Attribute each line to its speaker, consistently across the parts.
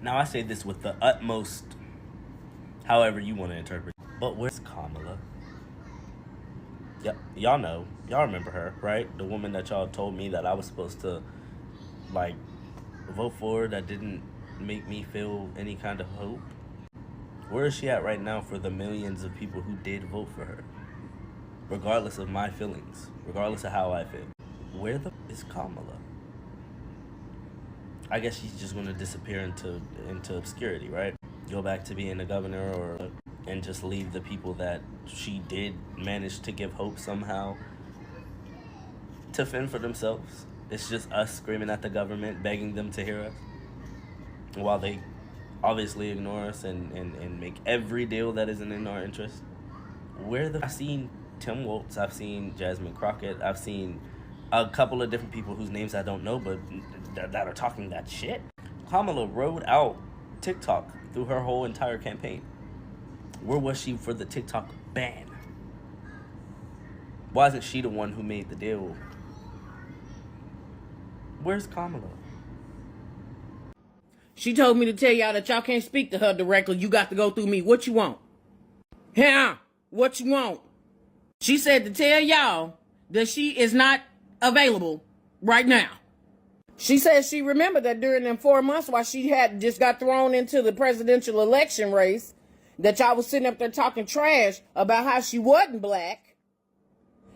Speaker 1: Now, I say this with the utmost, however you want to interpret. But where's Kamala? Yep, y'all know. Y'all remember her, right? The woman that y'all told me that I was supposed to, like, vote for that didn't make me feel any kind of hope. Where is she at right now for the millions of people who did vote for her? Regardless of my feelings, regardless of how I feel. Where the is Kamala? I guess she's just gonna disappear into obscurity, right? Go back to being a governor, or and just leave the people that she did manage to give hope somehow to fend for themselves. It's just us screaming at the government, begging them to hear us, while they obviously ignore us and make every deal that isn't in our interest. I've seen Tim Waltz, I've seen Jasmine Crockett, I've seen a couple of different people whose names I don't know, but that are talking that shit. Kamala rode out TikTok through her whole entire campaign. Where was she for the TikTok ban? Why isn't she the one who made the deal? Where's Kamala?
Speaker 2: She told me to tell y'all that y'all can't speak to her directly. You got to go through me. What you want? Yeah, what you want? She said to tell y'all that she is not available right now. She said she remembered that during them 4 months while she had just got thrown into the presidential election race, that y'all was sitting up there talking trash about how she wasn't black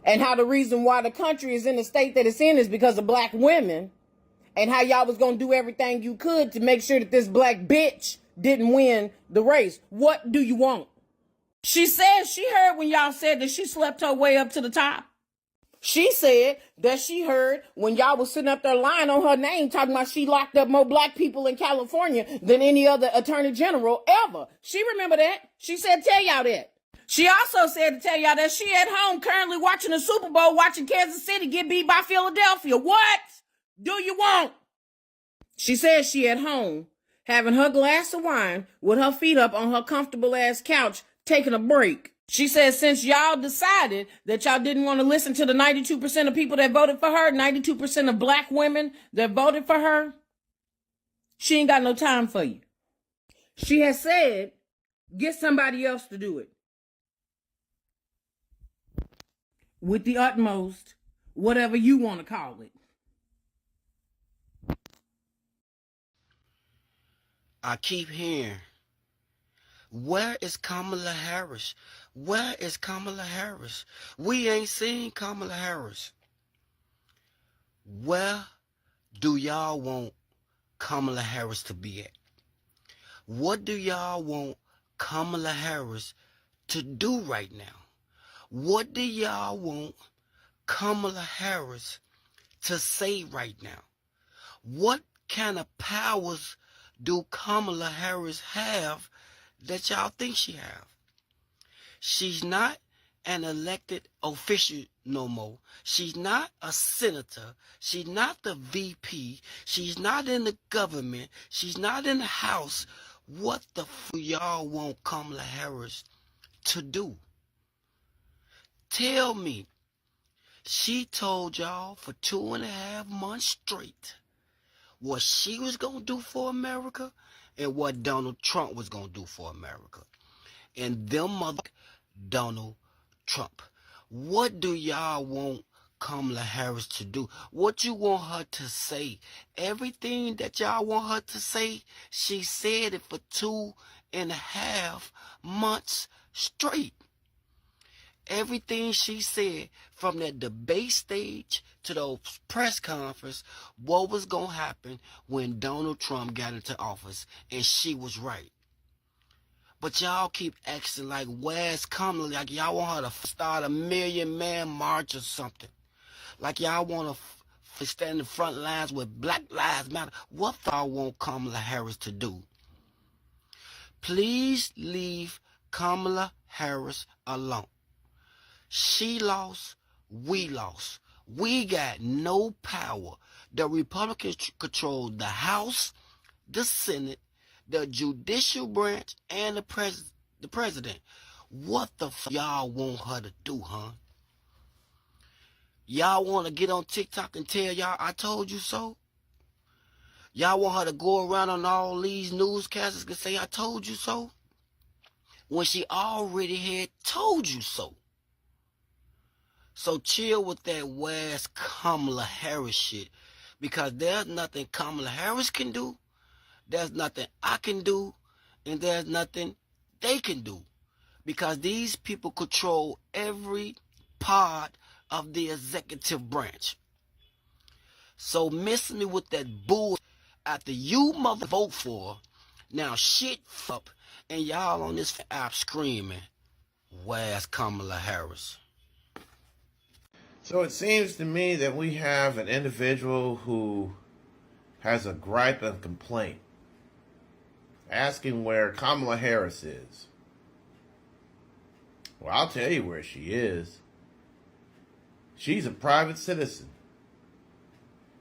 Speaker 2: and how the reason why the country is in the state that it's in is because of black women, and how y'all was going to do everything you could to make sure that this black bitch didn't win the race. What do you want? She said she heard when y'all said that she slept her way up to the top. She said that she heard when y'all was sitting up there lying on her name, talking about she locked up more black people in California than any other attorney general ever. She remember that. She said, tell y'all that. She also said to tell y'all that she at home currently watching the Super Bowl, watching Kansas City get beat by Philadelphia. What do you want? She said she at home having her glass of wine with her feet up on her comfortable ass couch, taking a break. She said since y'all decided that y'all didn't want to listen to the 92% of people that voted for her, 92% of black women that voted for her, she ain't got no time for you. She has said, get somebody else to do it. With the utmost, whatever you want to call it.
Speaker 3: I keep hearing, where is Kamala Harris? Where is Kamala Harris? We ain't seen Kamala Harris. Where do y'all want Kamala Harris to be at? What do y'all want Kamala Harris to do right now? What do y'all want Kamala Harris to say right now? What kind of powers do Kamala Harris have that y'all think she have? She's not an elected official no more. She's not a senator. She's not the VP. She's not in the government. She's not in the House. What the f*** y'all want Kamala Harris to do? Tell me. She told y'all for 2.5 months straight what she was going to do for America and what Donald Trump was going to do for America. And them mother Donald Trump. What do y'all want Kamala Harris to do? What you want her to say? Everything that y'all want her to say, she said it for 2.5 months straight. Everything she said from that debate stage to the press conference, what was going to happen when Donald Trump got into office, and she was right. But y'all keep acting like, where's Kamala? Like y'all want her to start a 1,000,000-man march or something. Like y'all want to stand in the front lines with Black Lives Matter. What y'all want Kamala Harris to do? Please leave Kamala Harris alone. She lost, we lost. We got no power. The Republicans control the House, the Senate, the judicial branch, and the president. What the f*** y'all want her to do, huh? Y'all want to get on TikTok and tell y'all I told you so? Y'all want her to go around on all these newscasters and say, I told you so? When she already had told you so. So chill with that where's Kamala Harris shit. Because there's nothing Kamala Harris can do. There's nothing I can do. And there's nothing they can do. Because these people control every part of the executive branch. So miss me with that bull after you mother vote for her. Now shit up and y'all on this app screaming, where's Kamala Harris?
Speaker 4: So it seems to me that we have an individual who has a gripe and complaint, asking where Kamala Harris is. Well, I'll tell you where she is. She's a private citizen.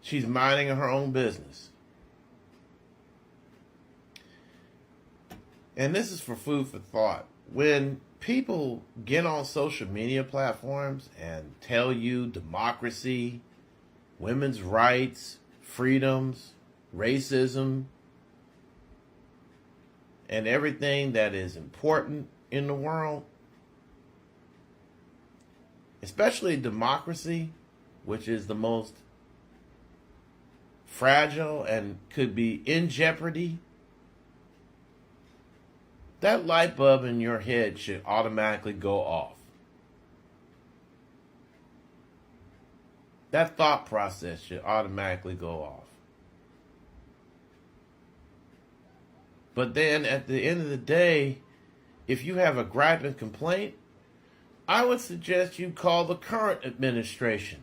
Speaker 4: She's minding her own business. And this is for food for thought. When people get on social media platforms and tell you democracy, women's rights, freedoms, racism, and everything that is important in the world, especially democracy, which is the most fragile and could be in jeopardy, that light bulb in your head should automatically go off. That thought process should automatically go off. But then at the end of the day, if you have a gripe and complaint, I would suggest you call the current administration,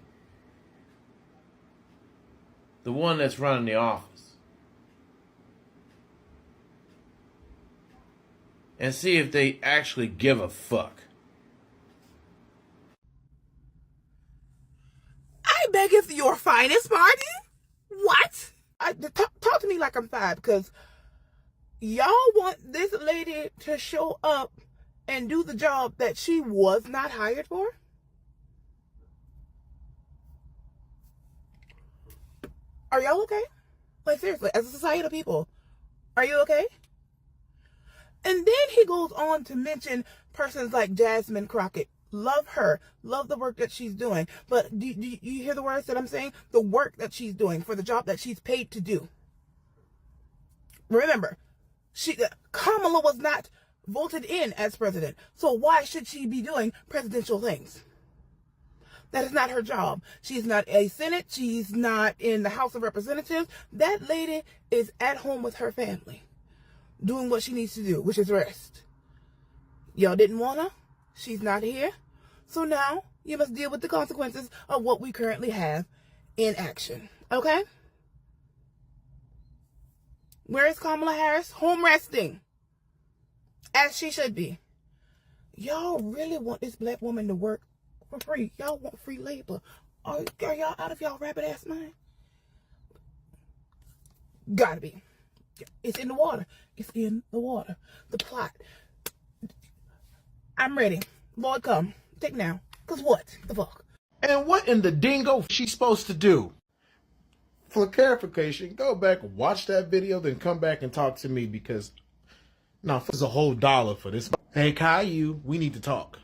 Speaker 4: the one that's running the office, and see if they actually give a fuck.
Speaker 5: I beggeth your finest pardon? What? Talk to me like I'm 5, because y'all want this lady to show up and do the job that she was not hired for? Are y'all okay? Like, seriously, as a society of people, are you okay? And then he goes on to mention persons like Jasmine Crockett. Love her. Love the work that she's doing. But do you hear the words that I'm saying? The work that she's doing for the job that she's paid to do. Remember, Kamala was not voted in as president. So why should she be doing presidential things? That is not her job. She's not a Senate. She's not in the House of Representatives. That lady is at home with her family, doing what she needs to do, which is rest. Y'all didn't want her. She's not here. So now you must deal with the consequences of what we currently have in action. Okay? Where is Kamala Harris? Home resting. As she should be. Y'all really want this black woman to work for free. Y'all want free labor. Are y'all out of y'all rabbit ass mind? Gotta be. It's in the water. It's in the water. The plot. I'm ready. Lord, come. Take now. Cause what? The fuck?
Speaker 6: And what in the dingo she's supposed to do? For clarification, go back, watch that video, then come back and talk to me, because no, there's a whole $1 for this. Hey, Caillou, we need to talk.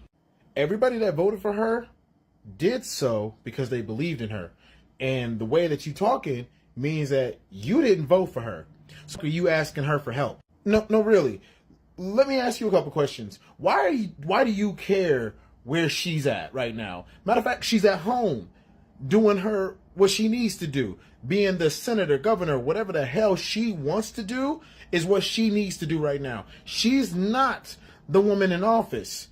Speaker 6: Everybody that voted for her did so because they believed in her. And the way that you talking means that you didn't vote for her. So are you asking her for help? No, really. Let me ask you a couple questions. Why do you care where she's at right now? Matter of fact, she's at home doing what she needs to do. Being the senator, governor, whatever the hell she wants to do is what she needs to do right now. She's not the woman in office,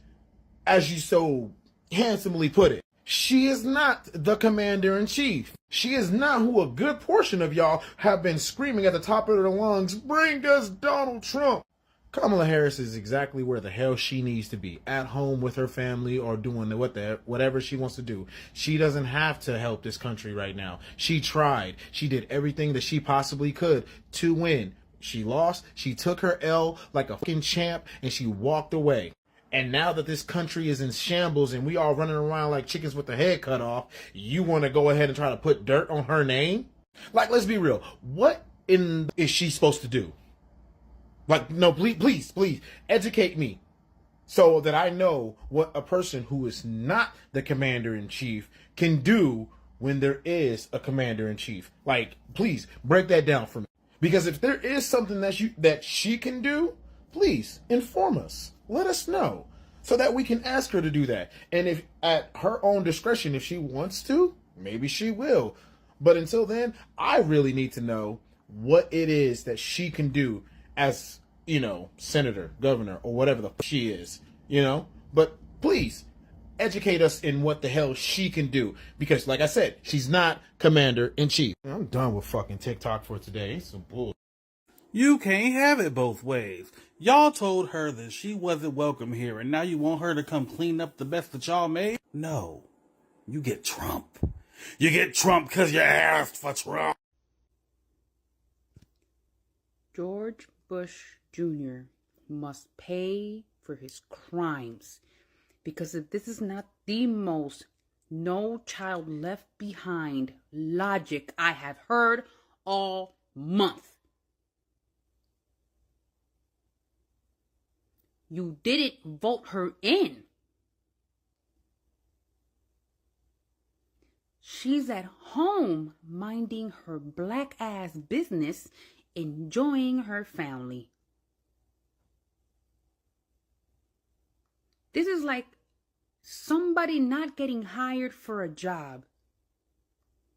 Speaker 6: as you so handsomely put it. She is not the commander-in-chief. She is not who a good portion of y'all have been screaming at the top of their lungs, bring us Donald Trump. Kamala Harris is exactly where the hell she needs to be, at home with her family or doing whatever she wants to do. She doesn't have to help this country right now. She tried. She did everything that she possibly could to win. She lost. She took her L like a fucking champ and she walked away. And now that this country is in shambles and we all running around like chickens with their head cut off, you want to go ahead and try to put dirt on her name? Like, let's be real. What is she supposed to do? Like, no, please, educate me so that I know what a person who is not the commander-in-chief can do when there is a commander-in-chief. Like, please break that down for me. Because if there is something that she can do, please inform us. Let us know so that we can ask her to do that. And if at her own discretion, if she wants to, maybe she will. But until then, I really need to know what it is that she can do as, senator, governor, or whatever the she is, But please educate us in what the hell she can do. Because, like I said, she's not commander-in-chief. I'm done with fucking TikTok for today. It's some bull.
Speaker 7: You can't have it both ways. Y'all told her that she wasn't welcome here, and now you want her to come clean up the mess that y'all made? No. You get Trump. You get Trump because you asked for Trump.
Speaker 8: George Bush Jr. must pay for his crimes, because if this is not the most no child left behind logic I have heard all month. You didn't vote her in. She's at home minding her black ass business, enjoying her family. This is like somebody not getting hired for a job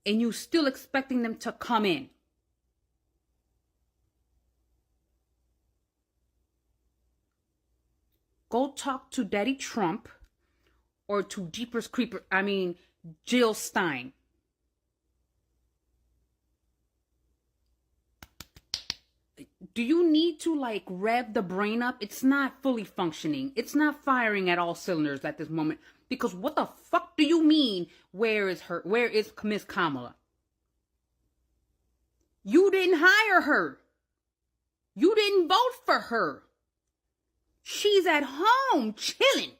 Speaker 8: and you still expecting them to come in. Go talk to Daddy Trump or to Jill Stein. Do you need to rev the brain up? It's not fully functioning. It's not firing at all cylinders at this moment. Because what the fuck do you mean? Where is Miss Kamala? You didn't hire her. You didn't vote for her. She's at home chilling.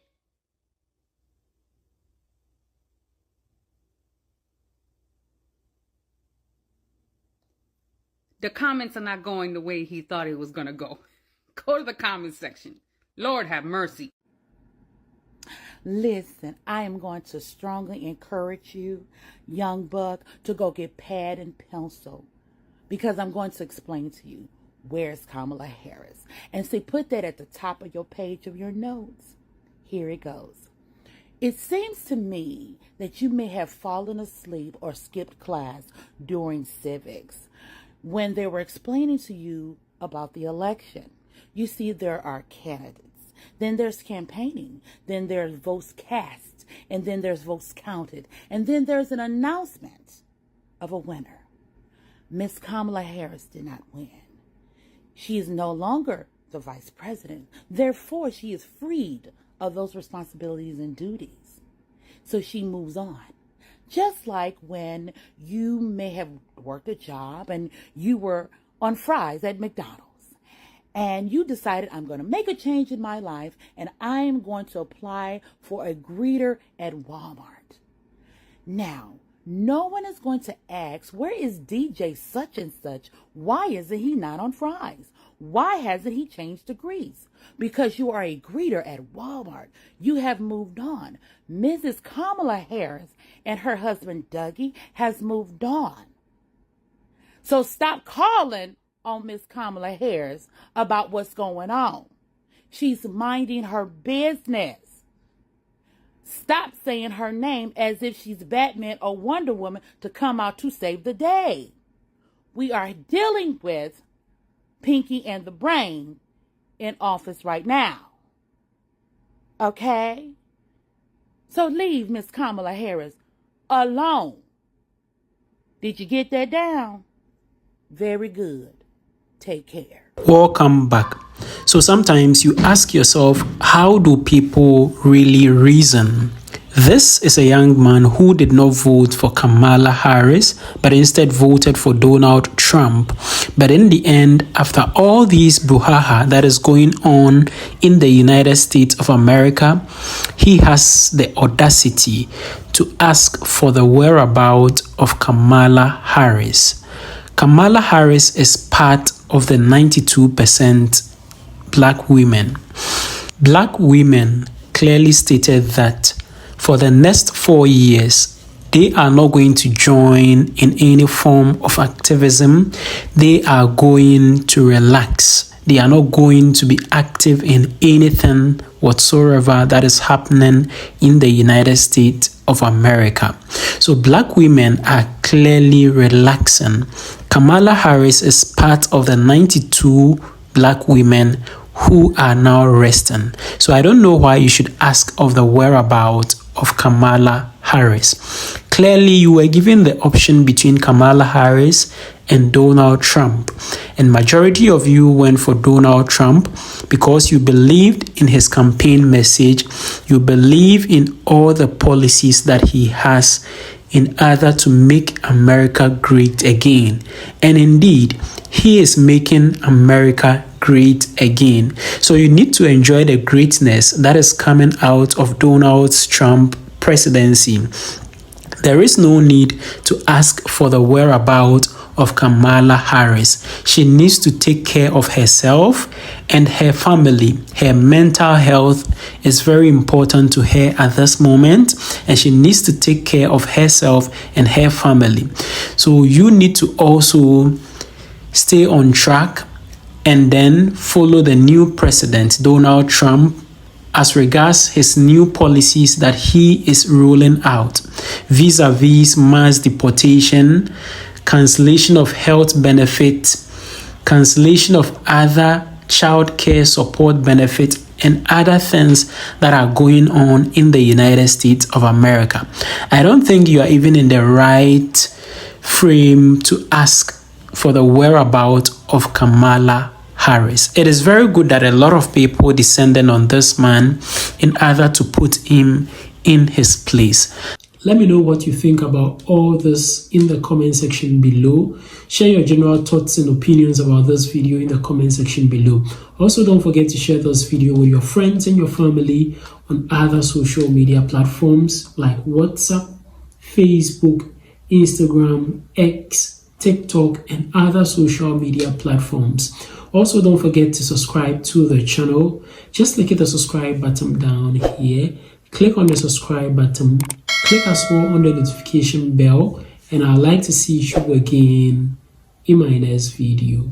Speaker 8: The comments are not going the way he thought it was going to go. Go to the comments section. Lord have mercy.
Speaker 2: Listen, I am going to strongly encourage you, young buck, to go get pad and pencil, because I'm going to explain to you where's Kamala Harris. And see, put that at the top of your page of your notes. Here it goes. It seems to me that you may have fallen asleep or skipped class during civics when they were explaining to you about the election. You see, there are candidates, then there's campaigning, then there's votes cast, and then there's votes counted, and then there's an announcement of a winner. Miss Kamala Harris did not win. She is no longer the vice president. Therefore, she is freed of those responsibilities and duties. So she moves on. Just like when you may have worked a job and you were on fries at McDonald's and you decided, I'm going to make a change in my life and I am going to apply for a greeter at Walmart. Now, no one is going to ask, where is DJ such and such? Why isn't he not on fries? Why hasn't he changed degrees? Because you are a greeter at Walmart. You have moved on. Mrs. Kamala Harris and her husband Dougie has moved on. So stop calling on Miss Kamala Harris about what's going on. She's minding her business. Stop saying her name as if she's Batman or Wonder Woman to come out to save the day. We are dealing with Pinky and the Brain in office right now. Okay? So leave Miss Kamala Harris alone. Did you get that down? Very good. Take care.
Speaker 9: Welcome back. So sometimes you ask yourself, how do people really reason? This is a young man who did not vote for Kamala Harris, but instead voted for Donald Trump. But in the end, after all these brouhaha that is going on in the United States of America, he has the audacity to ask for the whereabout of Kamala Harris. Kamala Harris is part of the 92% black women. Black women clearly stated that for the next 4 years, they are not going to join in any form of activism. They are going to relax. They are not going to be active in anything whatsoever that is happening in the United States of America. So black women are clearly relaxing. Kamala Harris is part of the 92 black women who are now resting. So I don't know why you should ask of the whereabouts of Kamala Harris. Clearly, you were given the option between Kamala Harris and Donald Trump. And majority of you went for Donald Trump because you believed in his campaign message. You believe in all the policies that he has in order to make America great again. And indeed, he is making America great again. So you need to enjoy the greatness that is coming out of Donald Trump presidency. There is no need to ask for the whereabouts of Kamala Harris. She needs to take care of herself and her family. Her mental health is very important to her at this moment, and she needs to take care of herself and her family. So you need to also stay on track and then follow the new president, Donald Trump, as regards his new policies that he is rolling out vis-a-vis mass deportation, cancellation of health benefits, cancellation of other child care support benefits, and other things that are going on in the United States of America. I don't think you are even in the right frame to ask for the whereabouts of Kamala Harris. It is very good that a lot of people descended on this man in order to put him in his place. Let me know what you think about all this in the comment section below. Share your general thoughts and opinions about this video in the comment section below. Also, don't forget to share this video with your friends and your family on other social media platforms like WhatsApp, Facebook, Instagram, X, TikTok, and other social media platforms. Also, don't forget to subscribe to the channel. Just click the subscribe button down here. Click on the subscribe button. Click as well on the notification bell. And I'd like to see you again in my next video.